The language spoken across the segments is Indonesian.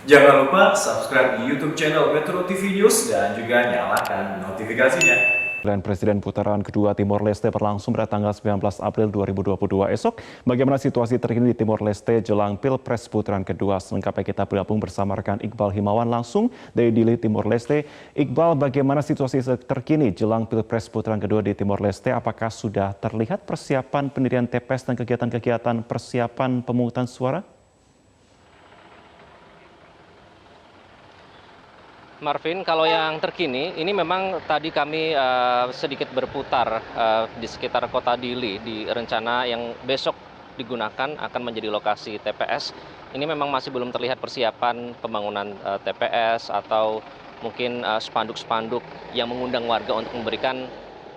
Jangan lupa subscribe di YouTube channel Metro TV News dan juga nyalakan notifikasinya. Presiden putaran kedua Timor Leste berlangsung pada tanggal 19 April 2022 esok. Bagaimana situasi terkini di Timor Leste jelang Pilpres putaran kedua? Selengkapnya kita bergabung bersama rekan Iqbal Himawan langsung dari Dili, Timor Leste. Iqbal, bagaimana situasi terkini jelang Pilpres putaran kedua di Timor Leste? Apakah sudah terlihat persiapan pendirian TPS dan kegiatan-kegiatan persiapan pemungutan suara? Marvin, kalau yang terkini, ini memang tadi kami sedikit berputar di sekitar kota Dili, di rencana yang besok digunakan akan menjadi lokasi TPS. Ini memang masih belum terlihat persiapan pembangunan TPS atau mungkin spanduk-spanduk yang mengundang warga untuk memberikan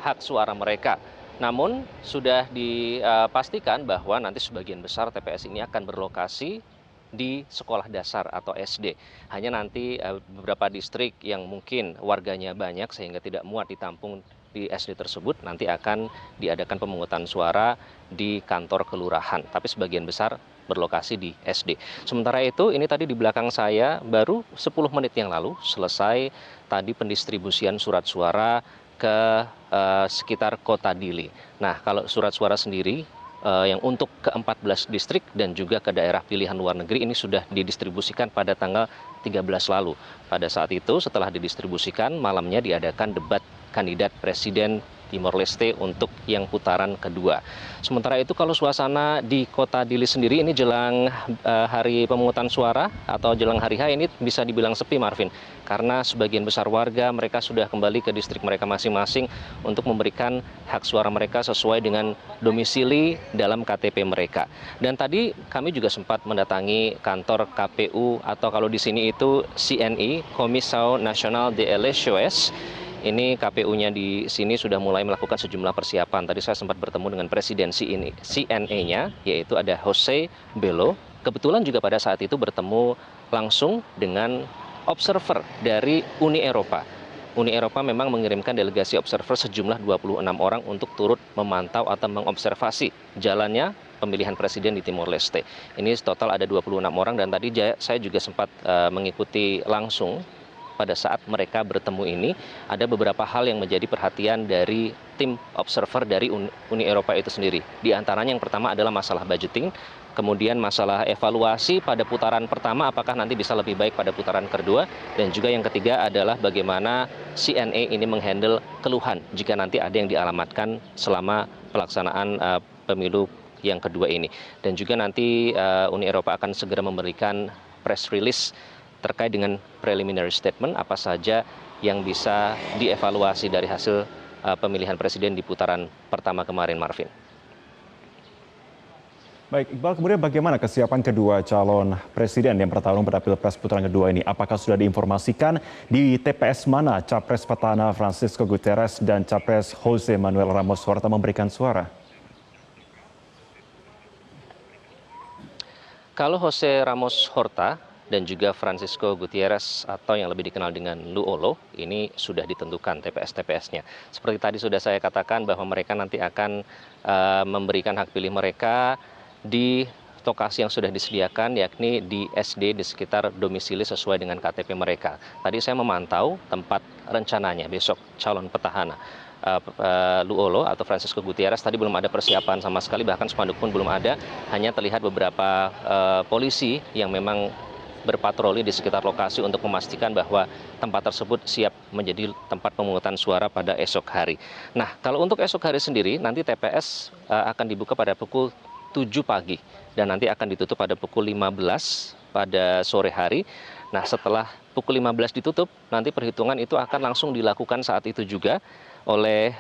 hak suara mereka. Namun sudah dipastikan bahwa nanti sebagian besar TPS ini akan berlokasi di sekolah dasar atau SD. Hanya nanti beberapa distrik yang mungkin warganya banyak sehingga tidak muat ditampung di SD tersebut nanti akan diadakan pemungutan suara di kantor kelurahan. Tapi sebagian besar berlokasi di SD. Sementara itu ini tadi di belakang saya baru 10 menit yang lalu selesai tadi pendistribusian surat suara ke sekitar kota Dili. Nah, kalau surat suara sendiri yang untuk ke-14 distrik dan juga ke daerah pilihan luar negeri ini sudah didistribusikan pada tanggal 13 lalu. Pada saat itu setelah didistribusikan malamnya diadakan debat kandidat presiden Timor Leste untuk yang putaran kedua. Sementara itu kalau suasana di kota Dili sendiri ini jelang hari pemungutan suara atau jelang hari H ini bisa dibilang sepi, Marvin. Karena sebagian besar warga mereka sudah kembali ke distrik mereka masing-masing untuk memberikan hak suara mereka sesuai dengan domisili dalam KTP mereka. Dan tadi kami juga sempat mendatangi kantor KPU atau kalau di sini itu CNI, Komissão Nacional de Eleições. Ini KPU-nya di sini sudah mulai melakukan sejumlah persiapan. Tadi saya sempat bertemu dengan presiden CNA-nya, yaitu ada Jose Belo. Kebetulan juga pada saat itu bertemu langsung dengan observer dari Uni Eropa. Uni Eropa memang mengirimkan delegasi observer sejumlah 26 orang untuk turut memantau atau mengobservasi jalannya pemilihan presiden di Timor Leste. Ini total ada 26 orang dan tadi saya juga sempat mengikuti langsung. Pada saat mereka bertemu ini, ada beberapa hal yang menjadi perhatian dari tim observer dari Uni Eropa itu sendiri. Di antaranya yang pertama adalah masalah budgeting, kemudian masalah evaluasi pada putaran pertama, apakah nanti bisa lebih baik pada putaran kedua, dan juga yang ketiga adalah bagaimana CNA ini menghandle keluhan jika nanti ada yang dialamatkan selama pelaksanaan pemilu yang kedua ini. Dan juga nanti Uni Eropa akan segera memberikan press release terkait dengan preliminary statement apa saja yang bisa dievaluasi dari hasil pemilihan presiden di putaran pertama kemarin, Marvin. Baik, Iqbal, kemudian bagaimana kesiapan kedua calon presiden yang bertarung pada Pilpres putaran kedua ini? Apakah sudah diinformasikan di TPS mana Capres petahana Francisco Guterres dan Capres Jose Manuel Ramos Horta memberikan suara? Kalau Jose Ramos Horta dan juga Francisco Gutierrez atau yang lebih dikenal dengan Luolo, ini sudah ditentukan TPS-TPS-nya. Seperti tadi sudah saya katakan bahwa mereka nanti akan memberikan hak pilih mereka di lokasi yang sudah disediakan, yakni di SD di sekitar domisili sesuai dengan KTP mereka. Tadi saya memantau tempat rencananya besok calon petahana Luolo atau Francisco Gutierrez tadi belum ada persiapan sama sekali, bahkan spanduk pun belum ada, hanya terlihat beberapa polisi yang memang berpatroli di sekitar lokasi untuk memastikan bahwa tempat tersebut siap menjadi tempat pemungutan suara pada esok hari. Nah, kalau untuk esok hari sendiri, nanti TPS akan dibuka pada pukul 7 pagi dan nanti akan ditutup pada pukul 15 pada sore hari. Nah, setelah pukul 15 ditutup, nanti perhitungan itu akan langsung dilakukan saat itu juga oleh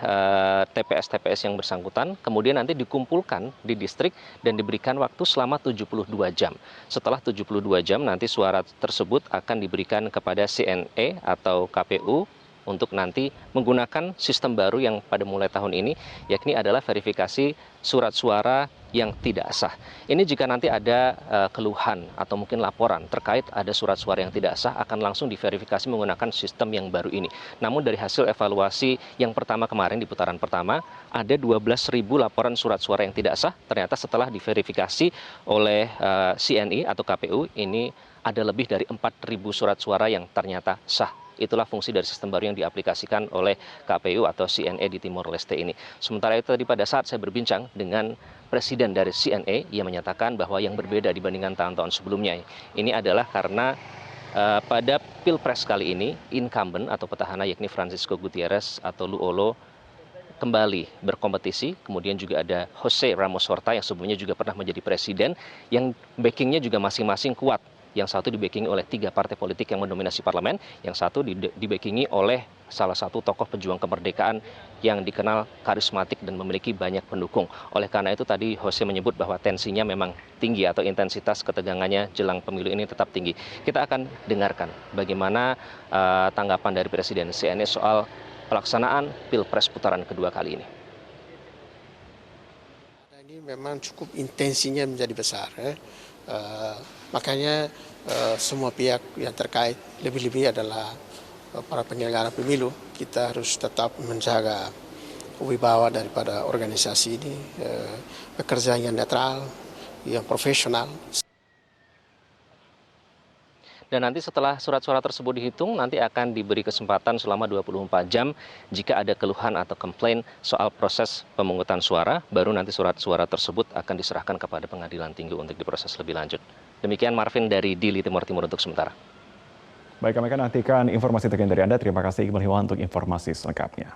TPS-TPS yang bersangkutan, kemudian nanti dikumpulkan di distrik dan diberikan waktu selama 72 jam. Setelah 72 jam nanti suara tersebut akan diberikan kepada CNE atau KPU untuk nanti menggunakan sistem baru yang pada mulai tahun ini, yakni adalah verifikasi surat suara yang tidak sah. Ini jika nanti ada keluhan atau mungkin laporan terkait ada surat suara yang tidak sah, akan langsung diverifikasi menggunakan sistem yang baru ini. Namun dari hasil evaluasi yang pertama kemarin di putaran pertama, ada 12.000 laporan surat suara yang tidak sah. Ternyata setelah diverifikasi oleh CNI atau KPU, ini ada lebih dari 4.000 surat suara yang ternyata sah. Itulah fungsi dari sistem baru yang diaplikasikan oleh KPU atau CNE di Timor Leste ini. Sementara itu tadi pada saat saya berbincang dengan presiden dari CNE, ia menyatakan bahwa yang berbeda dibandingkan tahun-tahun sebelumnya ini adalah karena pada Pilpres kali ini incumbent atau petahana yakni Francisco Gutierrez atau Luolo kembali berkompetisi. Kemudian juga ada Jose Ramos Horta yang sebelumnya juga pernah menjadi presiden yang backingnya juga masing-masing kuat. Yang satu dibackingi oleh 3 partai politik yang mendominasi parlemen, yang satu dibackingi oleh salah satu tokoh pejuang kemerdekaan yang dikenal karismatik dan memiliki banyak pendukung. Oleh karena itu tadi Jose menyebut bahwa tensinya memang tinggi atau intensitas ketegangannya jelang pemilu ini tetap tinggi. Kita akan dengarkan bagaimana tanggapan dari Presiden CNE soal pelaksanaan Pilpres putaran kedua kali ini. Ini memang cukup intensinya menjadi besar. Makanya semua pihak yang terkait lebih-lebih adalah para penyelenggara pemilu. Kita harus tetap menjaga wibawa daripada organisasi ini, bekerja yang netral, yang profesional. Dan nanti setelah surat-surat tersebut dihitung, nanti akan diberi kesempatan selama 24 jam jika ada keluhan atau komplain soal proses pemungutan suara, baru nanti surat suara tersebut akan diserahkan kepada pengadilan tinggi untuk diproses lebih lanjut. Demikian Marvin dari Dili Timur Timur untuk sementara. Baik, kami akan nantikan informasi terkini dari Anda. Terima kasih Iqbal Himawan untuk informasi selengkapnya.